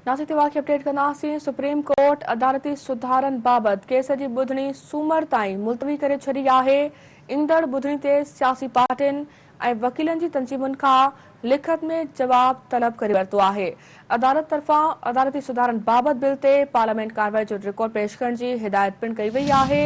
नासिक ते वाक़िए अपडेट कंदासीं। सुप्रीम कोर्ट अदालती सुधारनि बाबति केस जी ॿुधणी सूमर ताईं मुलतवी करे छॾी आहे। ईंदड़ ॿुधणी ते सियासी पार्टियुनि ऐं वकीलनि जी तंज़ीमुनि खां लिखत में जवाब तलब करे वरितो आहे। अदालत तरफ़ां अदालती सुधारनि बाबति बिल ते पार्लियामेंट कार्रवाई जो रिकॉर्ड पेश करण जी हिदायत पिणु कई वई आहे।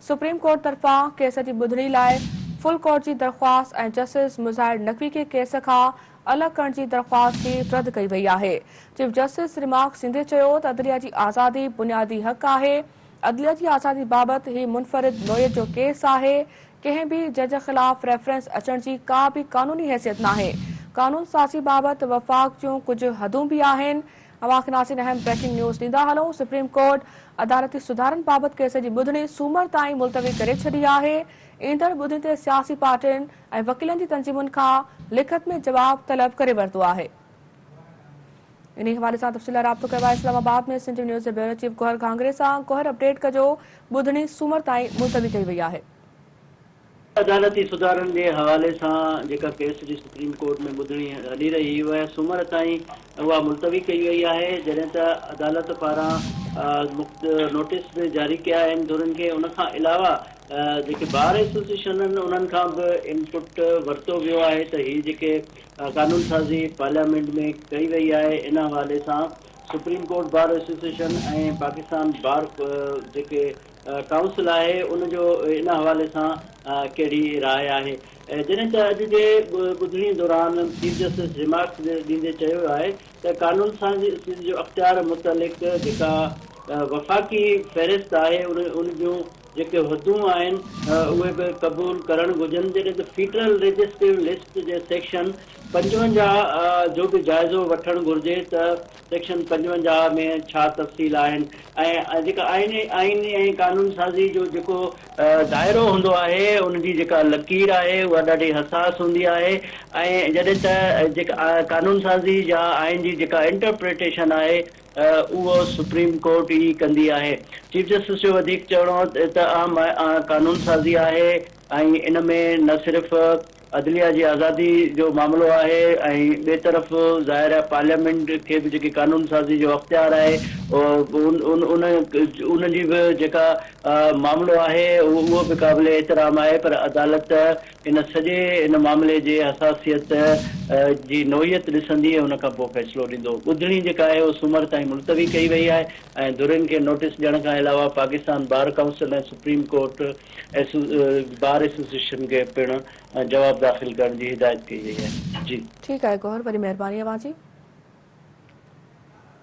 सुप्रीम कोर्ट तरफ़ां केस जी ॿुधणी लाइ फुल कोर्ट जी दरख़्वास्त ऐं जस्टिस मुज़ाहिर नक़वी खे केस खां अलॻि करण जी दरख़्वास्त बि रद्द कई वई आहे। चीफ जस्टिस रिमार्क सिंधे चयो त अदलिया जी आज़ादी बुनियादी हक़ आहे। अदलिया जी आज़ादी बाबति ही मुनफ़रिद नोयत जो केस आहे। कंहिं बि जज ख़िलाफ़ रेफरेंस अचण जी का बि क़ानूनी हैसियत नाहे। कानून साज़ी बाबति वफ़ाक़ जूं कुझु हदूं बि आहिनि। अवां खे नासिन अहम ब्रेकिंग न्यूज़ ॾींदा हलूं। सुप्रीम कोर्ट अदालती सुधारनि बाबति केस जी ॿुधणी सूमर ताईं मुलतवी करे छॾी आहे। ईंदड़ ॿुधणी ते सियासी पार्टियुनि ऐं वकीलनि जी तंज़ीमुनि खां लिखत में जवाब तलब करे वरितो आहे। इन हवाले सां तफ़सील राब्तो कयो आहे इस्लामाबाद में सिंध न्यूज़ जे ब्यूरो चीफ गोहर कांग्रेस सां। गोहर अपडेट कजो, ॿुधणी सूमर ताईं मुलतवी कई वई आहे। अदालती सुधारनि जे हवाले सां जेका केस जी सुप्रीम कोर्ट में ॿुधणी हली रही हुआ सूमर ताईं उहा मुलतवी कई वई आहे। जॾहिं त अदालत पारां नोटिस बि जारी कया आहिनि धुरनि खे। उन खां अलावा जेके बार एसोसिएशन आहिनि उन्हनि खां बि इनपुट वरितो वियो आहे त हीअ जेके कानून साज़ी पार्लियामेंट में कई वई आहे इन हवाले सां सुप्रीम कोर्ट बार एसोसिएशन ऐं पाकिस्तान बार जेके काउंसिल आहे उनजो इन हवाले सां कहिड़ी राय आहे। जॾहिं त अॼु जे ॿुधणी दौरान चीफ जस्टिस रिमार्क्स ॾींदे चयो आहे त कानून साज़ी जो अख़्तियार मुतलिक़ जेका वफ़ाक़ी फ़हिरिस्त आहे उन जूं जेके हदूं आहिनि उहे बि क़बूल करणु घुरिजनि। जॾहिं त फेडरल रजिस्ट्रेटिव लिस्ट जे सेक्शन 55 जो बि जाइज़ो वठणु घुरिजे त सेक्शन 55 में छा तफ़सील आहिनि ऐं जेका आइन ऐं कानून साज़ी जो जेको दाइरो हूंदो आहे उनजी जेका लकीर आहे उहा ॾाढी हसास हूंदी आहे। ऐं जॾहिं त जेका कानून साज़ी या आइन जी जेका इंटरप्रिटेशन आहे उहो सुप्रीम कोर्ट ई कंदी आहे। चीफ जस्टिस जो वधीक चवणो त आम कानून साज़ी आहे ऐं इन में न सिर्फ़ु अदलिया जी आज़ादी जो मामिलो आहे ऐं ॿिए तरफ़ ज़ाहिर आहे पार्लियामेंट खे बि जेकी कानून साज़ी जो अख़्तियार आहे उन जी बि जेका मामिलो आहे उहो बि क़ाबिल एतिराम आहे। पर अदालत इन सॼे इन मामले जे हसासियत जी नोयत ॾिसंदी उन खां पोइ फ़ैसिलो ॾींदो। ॿुधणी जेका आहे उहा सूमर ताईं मुलतवी कई वई आहे ऐं धुरनि खे नोटिस ॾियण खां अलावा पाकिस्तान बार काउंसिल ऐं सुप्रीम कोर्ट बार एसोसिएशन खे पिणु जवाब दाख़िल करण जी हिदायत कई वई आहे। जी ठीकु आहे गौहर, वरी महिरबानी अवां जी।